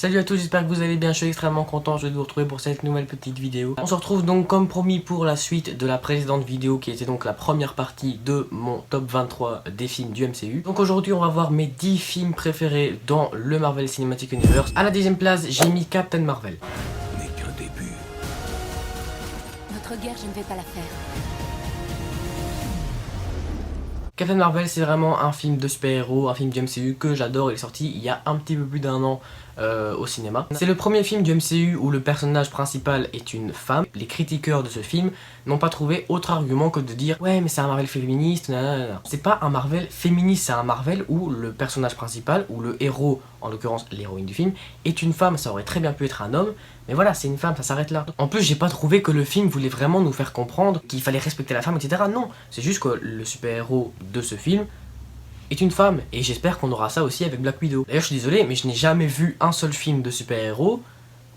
Salut à tous, j'espère que vous allez bien, je suis extrêmement content de vous retrouver pour cette nouvelle petite vidéo. On se retrouve donc comme promis pour la suite de la précédente vidéo qui était donc la première partie de mon top 23 des films du MCU. Donc aujourd'hui on va voir mes 10 films préférés dans le Marvel Cinematic Universe. À la 10e place, j'ai mis Captain Marvel. N'est qu'un début. Notre guerre, je ne vais pas la faire. Captain Marvel, c'est vraiment un film de super-héros, un film du MCU que j'adore. Il est sorti il y a un petit peu plus d'un an au cinéma. C'est le premier film du MCU où le personnage principal est une femme. Les critiqueurs de ce film n'ont pas trouvé autre argument que de dire « Ouais, mais c'est un Marvel féministe, nanana. » C'est pas un Marvel féministe, c'est un Marvel où le personnage principal, ou le héros, en l'occurrence l'héroïne du film, est une femme. Ça aurait très bien pu être un homme, mais voilà, c'est une femme, ça s'arrête là. En plus, j'ai pas trouvé que le film voulait vraiment nous faire comprendre qu'il fallait respecter la femme, etc. Non, c'est juste que le super-héros de ce film est une femme, et j'espère qu'on aura ça aussi avec Black Widow. D'ailleurs, je suis désolé, mais je n'ai jamais vu un seul film de super-héros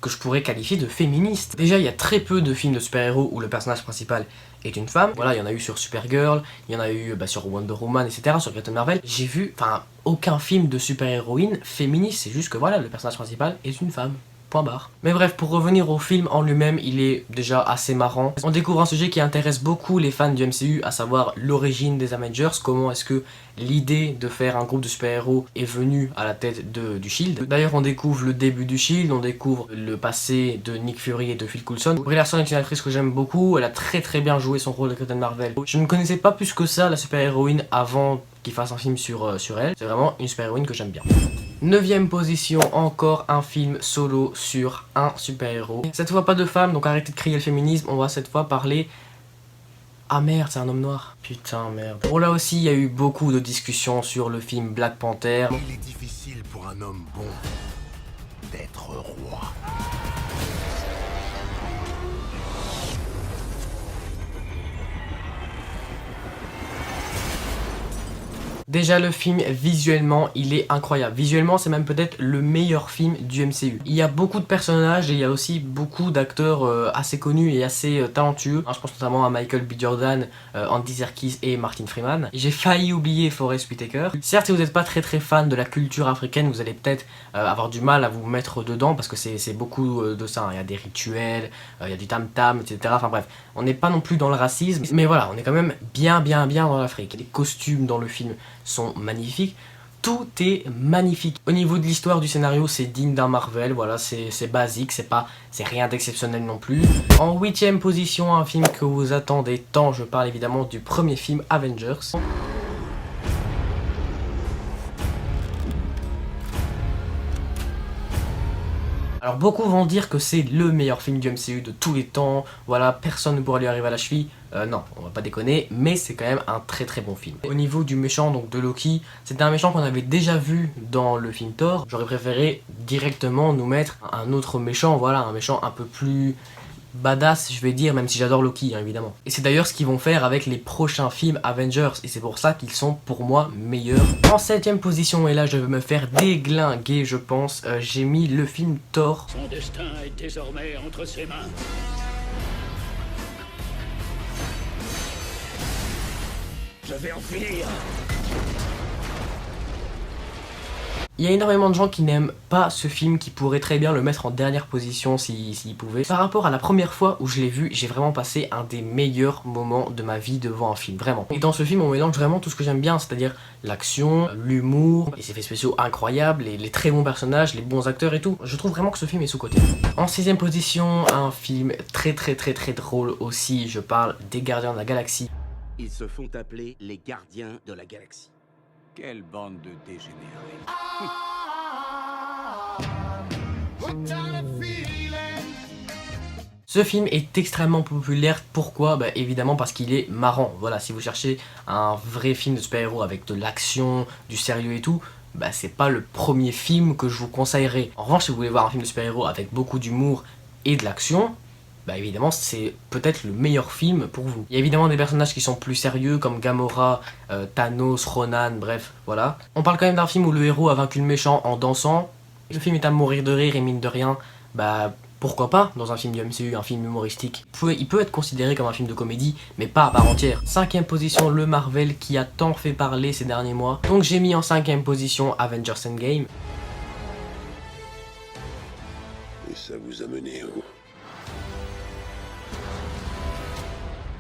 que je pourrais qualifier de féministe. Déjà, il y a très peu de films de super-héros où le personnage principal est une femme. Voilà, il y en a eu sur Supergirl, il y en a eu sur Wonder Woman, etc., sur Captain Marvel. J'ai vu, aucun film de super-héroïne féministe, c'est juste que voilà, le personnage principal est une femme. Point barre. Mais bref, pour revenir au film en lui-même, il est déjà assez marrant. On découvre un sujet qui intéresse beaucoup les fans du MCU, à savoir l'origine des Avengers. Comment est-ce que l'idée de faire un groupe de super-héros est venue à la tête du SHIELD. D'ailleurs, on découvre le début du SHIELD, on découvre le passé de Nick Fury et de Phil Coulson. Brie Larson est une actrice que j'aime beaucoup, elle a très bien joué son rôle de Captain Marvel. Je ne connaissais pas plus que ça la super-héroïne avant qu'il fasse un film sur elle. C'est vraiment une super-héroïne que j'aime bien. 9ème position, encore un film solo sur un super-héros. Cette fois pas de femme, donc arrêtez de crier le féminisme, on va cette fois parler... Ah merde, c'est un homme noir. Putain, merde. Bon, là aussi, il y a eu beaucoup de discussions sur le film Black Panther. Il est difficile pour un homme bon d'être roi. Déjà le film, visuellement, il est incroyable. Visuellement, c'est même peut-être le meilleur film du MCU. Il y a beaucoup de personnages et il y a aussi beaucoup d'acteurs assez connus et assez talentueux. Je pense notamment à Michael B. Jordan, Andy Serkis et Martin Freeman. J'ai failli oublier Forest Whitaker. Certes, si vous n'êtes pas très fan de la culture africaine, vous allez peut-être avoir du mal à vous mettre dedans parce que c'est beaucoup de ça. Il y a des rituels, il y a du tam-tam, etc. Enfin bref, on n'est pas non plus dans le racisme. Mais voilà, on est quand même bien dans l'Afrique. Les costumes dans le film sont magnifiques, tout est magnifique. Au niveau de l'histoire du scénario, c'est digne d'un Marvel, voilà, c'est basique, c'est rien d'exceptionnel non plus. En 8ème position, un film que vous attendez tant, je parle évidemment du premier film Avengers. Alors beaucoup vont dire que c'est le meilleur film du MCU de tous les temps, voilà, personne ne pourra lui arriver à la cheville. Non, on va pas déconner, mais c'est quand même un très bon film. Au niveau du méchant, donc de Loki, c'était un méchant qu'on avait déjà vu dans le film Thor. J'aurais préféré directement nous mettre un autre méchant, voilà, un méchant un peu plus badass, je vais dire, même si j'adore Loki, hein, évidemment. Et c'est d'ailleurs ce qu'ils vont faire avec les prochains films Avengers, et c'est pour ça qu'ils sont, pour moi, meilleurs. En 7ème position, et là je vais me faire déglinguer, je pense, j'ai mis le film Thor. Son destin est désormais entre ses mains. Je vais en finir. Il y a énormément de gens qui n'aiment pas ce film, qui pourraient très bien le mettre en dernière position s'ils pouvaient. Par rapport à la première fois où je l'ai vu, j'ai vraiment passé un des meilleurs moments de ma vie devant un film, vraiment. Et dans ce film, on mélange vraiment tout ce que j'aime bien, c'est-à-dire l'action, l'humour, les effets spéciaux incroyables, les très bons personnages, les bons acteurs et tout. Je trouve vraiment que ce film est sous-coté. En 6ème position, un film très drôle aussi, je parle des Gardiens de la Galaxie. Ils se font appeler les Gardiens de la Galaxie. Quelle bande de dégénérés. Ce film est extrêmement populaire, pourquoi ? Évidemment parce qu'il est marrant, voilà, si vous cherchez un vrai film de super-héros avec de l'action, du sérieux et tout, c'est pas le premier film que je vous conseillerais. En revanche, si vous voulez voir un film de super-héros avec beaucoup d'humour et de l'action, évidemment c'est peut-être le meilleur film pour vous. Il y a évidemment des personnages qui sont plus sérieux comme Gamora, Thanos, Ronan, bref, voilà. On parle quand même d'un film où le héros a vaincu le méchant en dansant. Le film est à mourir de rire et mine de rien, pourquoi pas dans un film du MCU, un film humoristique. Il peut être considéré comme un film de comédie, mais pas à part entière. 5ème position, le Marvel qui a tant fait parler ces derniers mois. Donc j'ai mis en 5ème position Avengers Endgame. Et ça vous a mené où?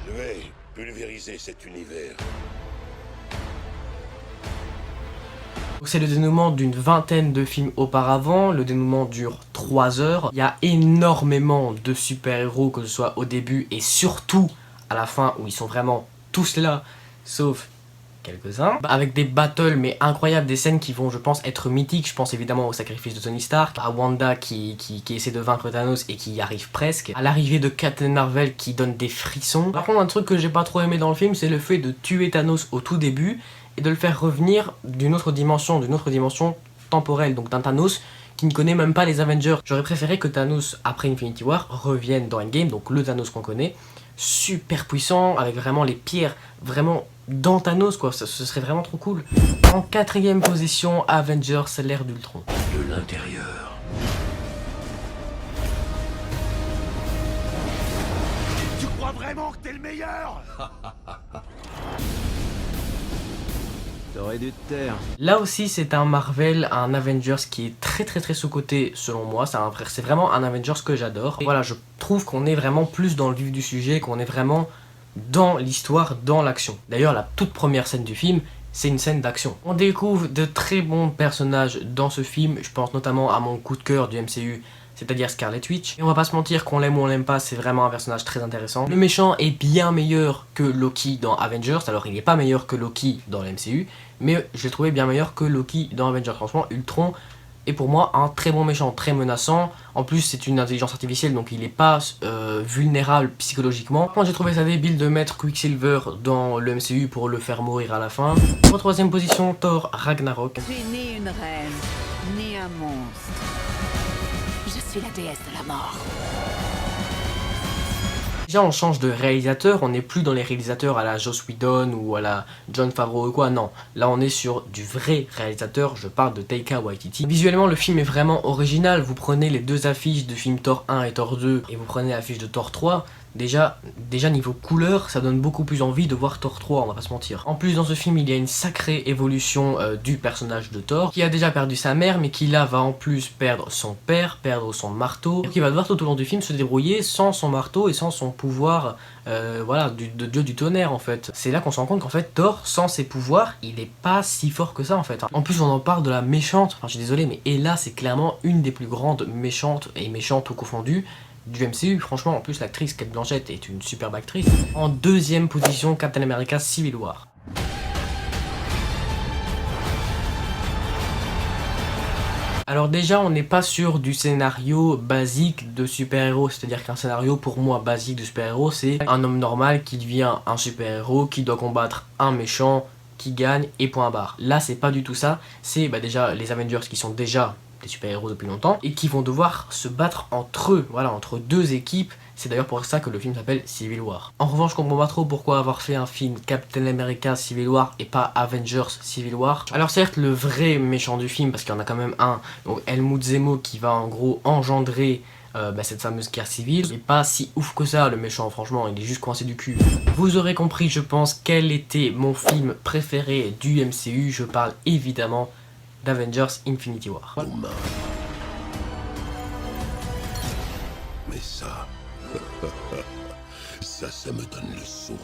Je vais pulvériser cet univers. C'est le dénouement d'une vingtaine de films auparavant, le dénouement dure 3 heures. Il y a énormément de super-héros, que ce soit au début et surtout à la fin où ils sont vraiment tous là, sauf quelques-uns. Avec des battles mais incroyables, des scènes qui vont je pense être mythiques. Je pense évidemment au sacrifice de Tony Stark, à Wanda qui essaie de vaincre Thanos et qui y arrive presque, à l'arrivée de Captain Marvel qui donne des frissons. Par contre un truc que j'ai pas trop aimé dans le film, c'est le fait de tuer Thanos au tout début et de le faire revenir d'une autre dimension temporelle, donc d'un Thanos qui ne connaît même pas les Avengers. J'aurais préféré que Thanos, après Infinity War, revienne dans Endgame, donc le Thanos qu'on connaît, super puissant, avec vraiment les pierres, vraiment dans Thanos quoi, ce serait vraiment trop cool. En 4ème position, Avengers, l'ère d'Ultron. De l'intérieur. Tu crois vraiment que t'es le meilleur? T'aurais dû te taire. Là aussi c'est un Marvel, un Avengers qui est très sous-coté selon moi, c'est vraiment un Avengers que j'adore. Et voilà, je trouve qu'on est vraiment plus dans le vif du sujet, qu'on est vraiment dans l'histoire, dans l'action. D'ailleurs la toute première scène du film, c'est une scène d'action. On découvre de très bons personnages dans ce film, je pense notamment à mon coup de cœur du MCU, c'est-à-dire Scarlet Witch. Et on va pas se mentir, qu'on l'aime ou on l'aime pas, c'est vraiment un personnage très intéressant. Le méchant est bien meilleur que Loki dans Avengers, alors il n'est pas meilleur que Loki dans le MCU, mais je l'ai trouvé bien meilleur que Loki dans Avengers. Franchement, Ultron est pour moi un très bon méchant, très menaçant. En plus, c'est une intelligence artificielle, donc il n'est pas vulnérable psychologiquement. Moi, j'ai trouvé ça débile de mettre Quicksilver dans le MCU pour le faire mourir à la fin. En 3ème position, Thor Ragnarok. Tu es ni une reine, ni un monstre. Je suis la déesse de la mort. Déjà on change de réalisateur, on n'est plus dans les réalisateurs à la Joss Whedon ou à la Jon Favreau ou quoi, non. Là on est sur du vrai réalisateur, je parle de Taika Waititi. Visuellement le film est vraiment original, vous prenez les deux affiches de film Thor 1 et Thor 2 et vous prenez l'affiche de Thor 3, déjà niveau couleur ça donne beaucoup plus envie de voir Thor 3, on va pas se mentir. En plus dans ce film il y a une sacrée évolution du personnage de Thor, qui a déjà perdu sa mère mais qui là va en plus perdre son père, perdre son marteau, qui va devoir tout au long du film se débrouiller sans son marteau et sans son pouvoir voilà, de dieu du tonnerre en fait. C'est là qu'on se rend compte qu'en fait Thor sans ses pouvoirs il est pas si fort que ça en fait. En plus on en parle de la méchante, enfin je suis désolé mais Hela c'est clairement une des plus grandes méchantes et méchantes tout confondu du MCU. Franchement en plus l'actrice Cate Blanchett est une superbe actrice. En 2ème position, Captain America Civil War. Alors déjà on n'est pas sur du scénario basique de super-héros, c'est-à-dire qu'un scénario pour moi basique de super-héros c'est un homme normal qui devient un super-héros, qui doit combattre un méchant, qui gagne et point barre. Là c'est pas du tout ça, c'est déjà les Avengers qui sont déjà des super-héros depuis longtemps et qui vont devoir se battre entre eux, voilà, entre deux équipes. C'est d'ailleurs pour ça que le film s'appelle Civil War. En revanche, je comprends pas trop pourquoi avoir fait un film Captain America Civil War et pas Avengers Civil War. Alors certes, le vrai méchant du film, parce qu'il y en a quand même un, donc Helmut Zemo qui va en gros engendrer cette fameuse guerre civile, mais pas si ouf que ça le méchant, franchement il est juste coincé du cul. Vous aurez compris je pense quel était mon film préféré du MCU, je parle évidemment d'Avengers Infinity War. Humain. Mais ça... ça me donne le sourire.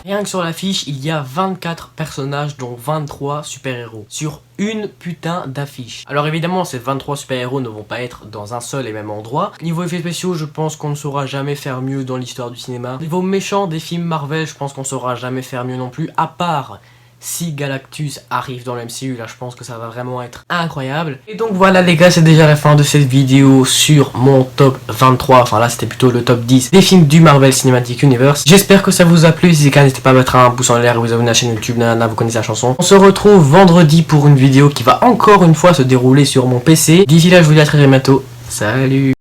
Rien que sur l'affiche, il y a 24 personnages, dont 23 super-héros, sur une putain d'affiche. Alors évidemment, ces 23 super-héros ne vont pas être dans un seul et même endroit. Niveau effets spéciaux, je pense qu'on ne saura jamais faire mieux dans l'histoire du cinéma. Niveau méchant des films Marvel, je pense qu'on ne saura jamais faire mieux non plus, à part... si Galactus arrive dans le MCU, là je pense que ça va vraiment être incroyable. Et donc voilà les gars, c'est déjà la fin de cette vidéo sur mon top 23, enfin là c'était plutôt le top 10 des films du Marvel Cinematic Universe. J'espère que ça vous a plu, si c'est le cas n'hésitez pas à mettre un pouce en l'air et vous abonner à la chaîne YouTube, nanana, vous connaissez la chanson. On se retrouve vendredi pour une vidéo qui va encore une fois se dérouler sur mon PC. D'ici là je vous dis à très bientôt, salut.